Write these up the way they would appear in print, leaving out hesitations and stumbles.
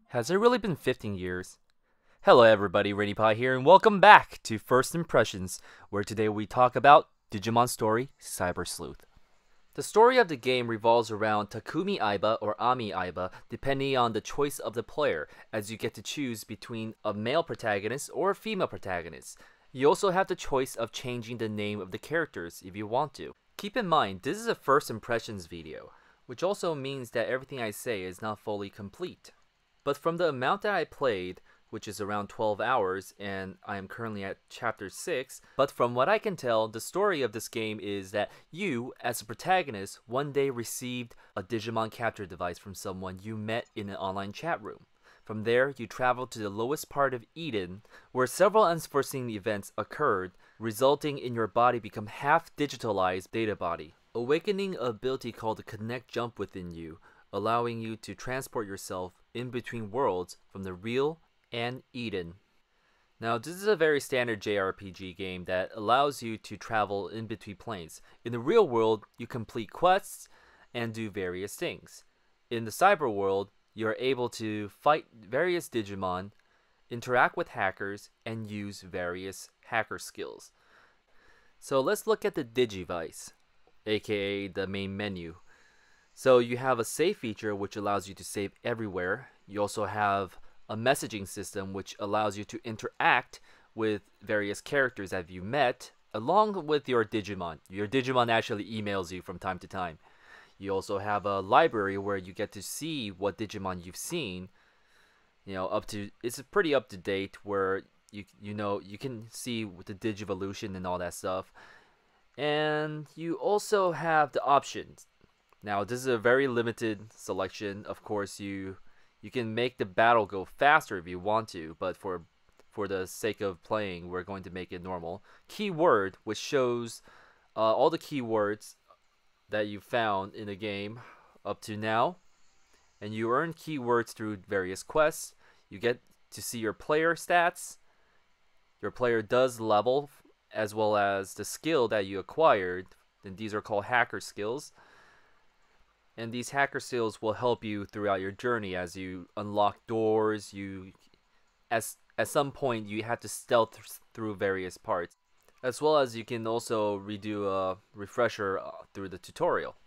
Has it really been 15 years? Hello everybody, Rainy Pie here, and welcome back to First Impressions, where today we talk about Digimon Story Cyber Sleuth. The story of the game revolves around Takumi Aiba or Ami Aiba, depending on the choice of the player, as you get to choose between a male protagonist or a female protagonist. You also have the choice of changing the name of the characters if you want to. Keep in mind, this is a First Impressions video, which also means that everything I say is not fully complete. But from the amount that I played, which is around 12 hours, and I am currently at chapter 6, but from what I can tell, the story of this game is that you, as a protagonist, one day received a Digimon capture device from someone you met in an online chat room. From there, you traveled to the lowest part of Eden, where several unforeseen events occurred, resulting in your body become half-digitalized data body, awakening an ability called the Connect Jump within you, allowing you to transport yourself in between worlds from the real and Eden. Now, this is a very standard JRPG game that allows you to travel in between planes. In the real world, you complete quests and do various things. In the cyber world, you are able to fight various Digimon, interact with hackers, and use various hacker skills. So let's look at the Digivice, aka the main menu. So you have a save feature which allows you to save everywhere. You also have a messaging system which allows you to interact with various characters that you met along with your Digimon. Your Digimon actually emails you from time to time. You also have a library where you get to see what Digimon you've seen. It's pretty up to date where you can see with the Digivolution and all that stuff. And you also have the options. Now, this is a very limited selection. Of course, you can make the battle go faster if you want to, but for the sake of playing, we're going to make it normal. Keyword, which shows all the keywords that you found in the game up to now. And you earn keywords through various quests. You get to see your player stats. Your player does level, as well as the skill that you acquired. And these are called hacker skills. And these hacker skills will help you throughout your journey as you unlock doors. At some point, you have to stealth through various parts. As well as you can also redo a refresher through the tutorial.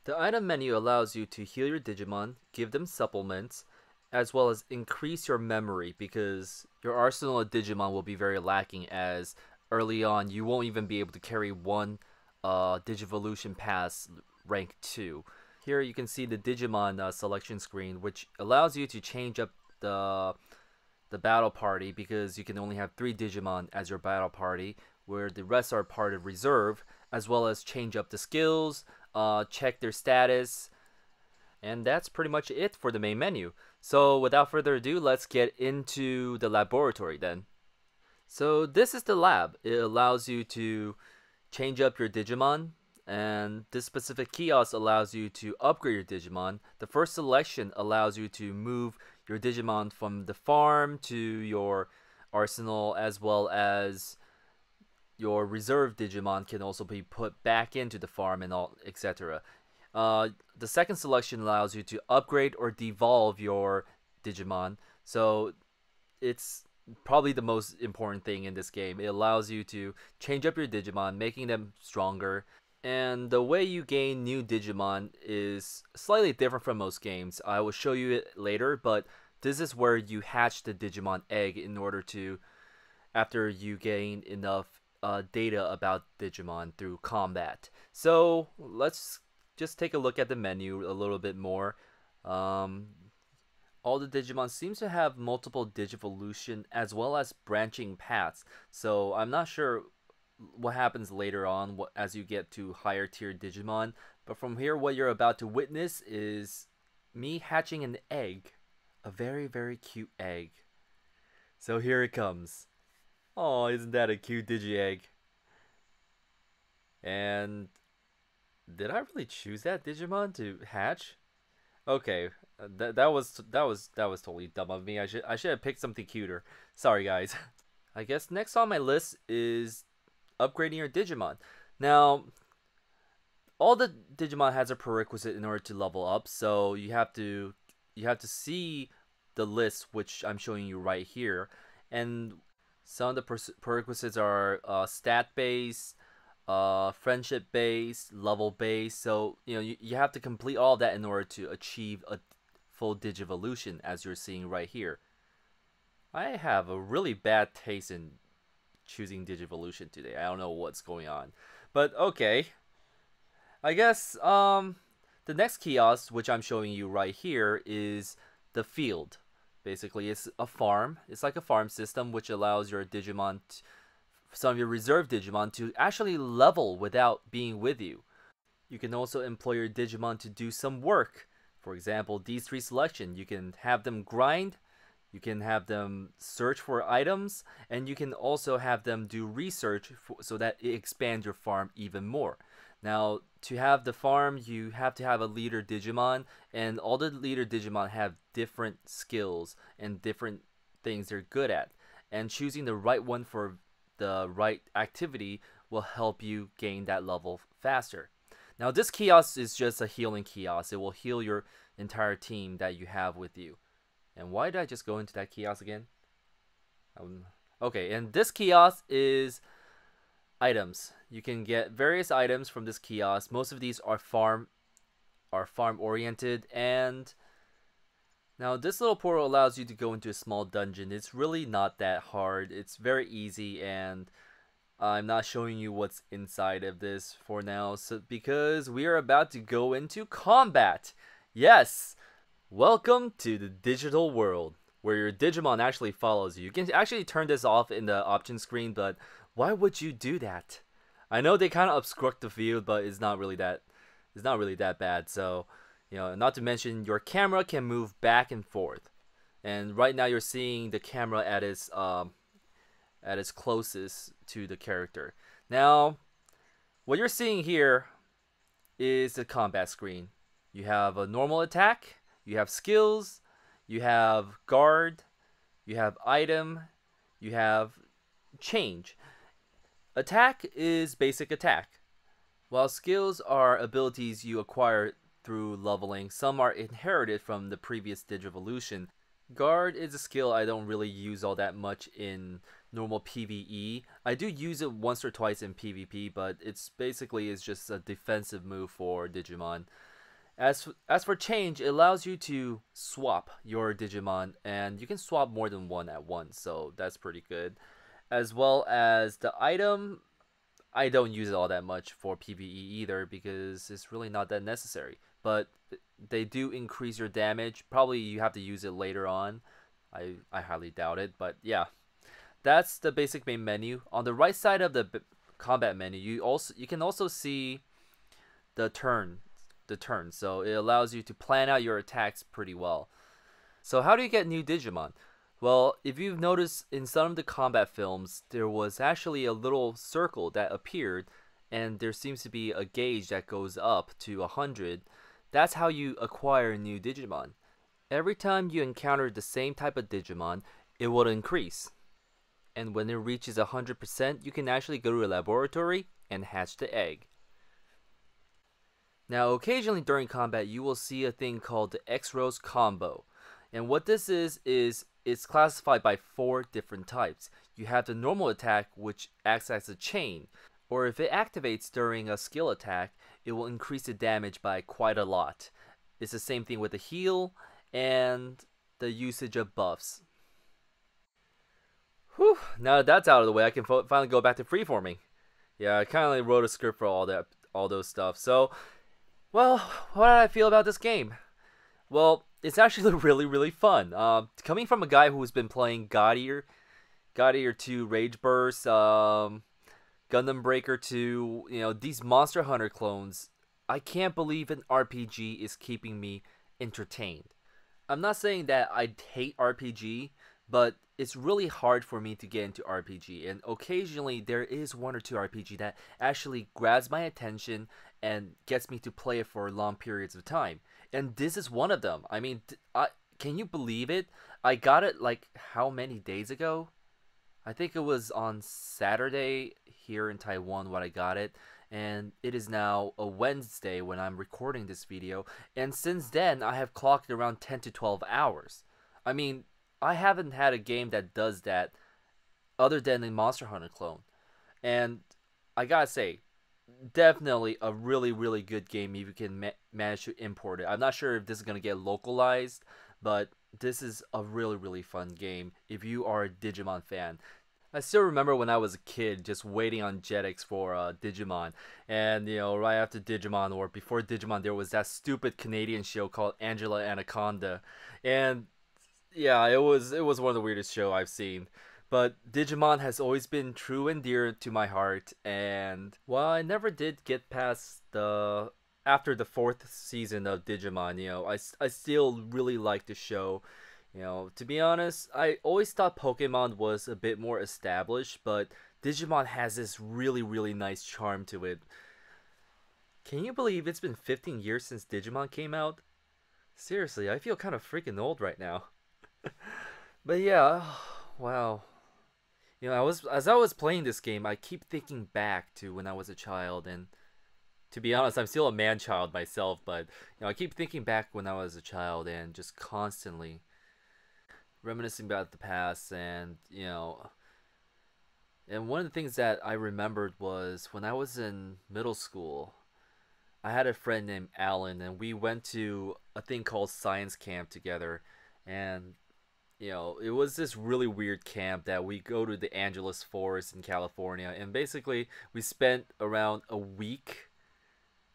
The item menu allows you to heal your Digimon, give them supplements, as well as increase your memory, because your arsenal of Digimon will be very lacking, as early on you won't even be able to carry one Digivolution pass rank 2. Here you can see the Digimon selection screen, which allows you to change up the battle party, because you can only have 3 Digimon as your battle party, where the rest are part of reserve, as well as change up the skills, check their status, and that's pretty much it for the main menu. So without further ado, let's get into the laboratory then. So this is the lab. It allows you to change up your Digimon, and this specific kiosk allows you to upgrade your Digimon. The first selection allows you to move your Digimon from the farm to your arsenal, as well as your reserve Digimon can also be put back into the farm and all, etc. The second selection allows you to upgrade or devolve your Digimon. So it's probably the most important thing in this game. It allows you to change up your Digimon, making them stronger. And the way you gain new Digimon is slightly different from most games. I will show you it later, but this is where you hatch the Digimon egg in order to, after you gain enough data about Digimon through combat. So let's just take a look at the menu a little bit more. All the Digimon seems to have multiple Digivolution as well as branching paths. So I'm not sure what happens later on as you get to higher tier Digimon, but from here what you're about to witness is me hatching an egg, a very, very cute egg. So here it comes. Oh, isn't that a cute Digi-egg? And did I really choose that Digimon to hatch? Okay, that was totally dumb of me. I should have picked something cuter. Sorry guys. I guess next on my list is upgrading your Digimon. Now, all the Digimon has a prerequisite in order to level up, so you have to have to see the list, which I'm showing you right here, and some of the prerequisites are stat based, friendship based, level based. So you have to complete all that in order to achieve a full Digivolution, as you're seeing right here. I have a really bad taste in choosing Digivolution today. I don't know what's going on, but okay. I guess the next kiosk, which I'm showing you right here, is the field. Basically, it's a farm. It's like a farm system which allows your Digimon, some of your reserve Digimon, to actually level without being with you. You can also employ your Digimon to do some work. For example, these three selection. You can have them grind, you can have them search for items, and you can also have them do research so that it expands your farm even more. Now, to have the farm, you have to have a leader Digimon, and all the leader Digimon have different skills and different things they're good at. And choosing the right one for the right activity will help you gain that level faster. Now, this kiosk is just a healing kiosk. It will heal your entire team that you have with you. And why did I just go into that kiosk again? Okay, and this kiosk is items. You can get various items from this kiosk. Most of these are farm oriented, and now this little portal allows you to go into a small dungeon. It's really not that hard. It's very easy, and I'm not showing you what's inside of this for now, because we are about to go into combat. Yes, welcome to the digital world, where your Digimon actually follows you. You can actually turn this off in the option screen, but why would you do that? I know they kind of obstruct the field, but it's not really that bad. So, not to mention your camera can move back and forth. And right now you're seeing the camera at its closest to the character. Now, what you're seeing here is the combat screen. You have a normal attack, you have skills, you have guard, you have item, you have change. Attack is basic attack, while skills are abilities you acquire through leveling. Some are inherited from the previous Digivolution. Guard is a skill I don't really use all that much in normal PvE. I do use it once or twice in PvP, but it's just a defensive move for Digimon. As for change, it allows you to swap your Digimon, and you can swap more than one at once, so that's pretty good. As well as the item, I don't use it all that much for PvE either because it's really not that necessary. But they do increase your damage. Probably you have to use it later on. I highly doubt it, but yeah. That's the basic main menu. On the right side of the combat menu, you can also see the turn. So it allows you to plan out your attacks pretty well. So how do you get new Digimon? Well, if you've noticed in some of the combat films, there was actually a little circle that appeared, and there seems to be a gauge that goes up to 100. That's how you acquire new Digimon. Every time you encounter the same type of Digimon, it will increase. And when it reaches 100%, you can actually go to a laboratory and hatch the egg. Now, occasionally during combat, you will see a thing called the X-Rose combo. And what this is it's classified by 4 different types. You have the normal attack, which acts as a chain, or if it activates during a skill attack, it will increase the damage by quite a lot. It's the same thing with the heal and the usage of buffs. Whew, now that that's out of the way, I can finally go back to freeforming. Yeah, I kind of wrote a script for all those stuff. So, well, what did I feel about this game? Well, it's actually really, really fun. Coming from a guy who's been playing God Eater 2, Rage Burst, Gundam Breaker 2, these Monster Hunter clones, I can't believe an RPG is keeping me entertained. I'm not saying that I hate RPG, but it's really hard for me to get into RPG, and occasionally there is one or two RPG that actually grabs my attention and gets me to play it for long periods of time. And this is one of them. I mean, can you believe it? I got it like how many days ago? I think it was on Saturday here in Taiwan when I got it. and it is now a Wednesday when I'm recording this video, and since then I have clocked around 10 to 12 hours. I mean, I haven't had a game that does that other than a Monster Hunter clone. And I gotta say, definitely a really, really good game if you can manage to import it. I'm not sure if this is going to get localized, but this is a really, really fun game if you are a Digimon fan. I still remember when I was a kid just waiting on Jetix for Digimon. And, right after Digimon or before Digimon, there was that stupid Canadian show called Angela Anaconda. And yeah, it was one of the weirdest show I've seen. But Digimon has always been true and dear to my heart, and while I never did get past the after the fourth season of Digimon, I still really like the show. To be honest, I always thought Pokemon was a bit more established, but Digimon has this really, really nice charm to it. Can you believe it's been 15 years since Digimon came out? Seriously, I feel kind of freaking old right now. But yeah, wow. As I was playing this game, I keep thinking back to when I was a child, and to be honest, I'm still a man child myself, but I keep thinking back when I was a child and just constantly reminiscing about the past, and one of the things that I remembered was when I was in middle school, I had a friend named Alan, and we went to a thing called science camp together, and it was this really weird camp that we go to the Angeles Forest in California, and basically we spent around a week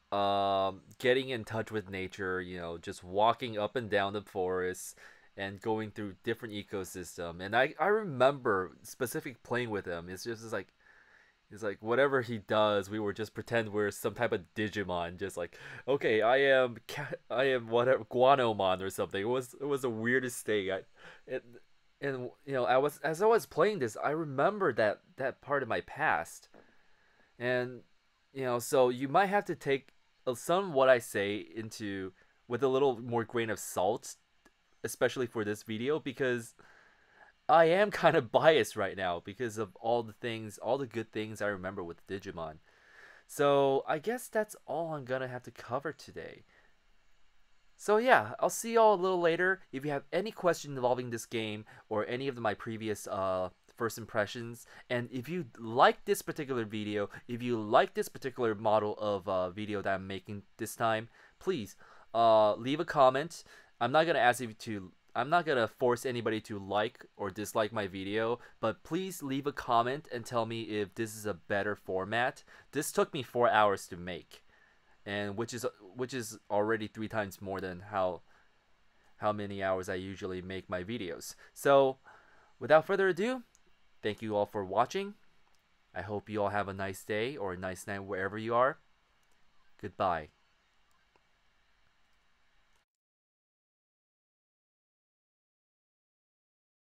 getting in touch with nature, just walking up and down the forest and going through different ecosystem. And I remember specific playing with him. It's like whatever he does, we were just pretend we're some type of Digimon. Just like, okay, I am whatever Guanomon or something. It was the weirdest thing. And, as I was playing this, I remember that part of my past, and so you might have to take some of what I say into with a little more grain of salt, especially for this video, because I am kind of biased right now because of all the good things I remember with Digimon. So I guess that's all I'm gonna have to cover today. So yeah, I'll see y'all a little later. If you have any questions involving this game or any of my previous first impressions, and if you like this particular video, if you like this particular model of video that I'm making this time, please leave a comment. I'm not gonna force anybody to like or dislike my video, but please leave a comment and tell me if this is a better format. This took me 4 hours to make, and which is already 3 times more than how many hours I usually make my videos. So, without further ado, thank you all for watching. I hope you all have a nice day or a nice night wherever you are. Goodbye.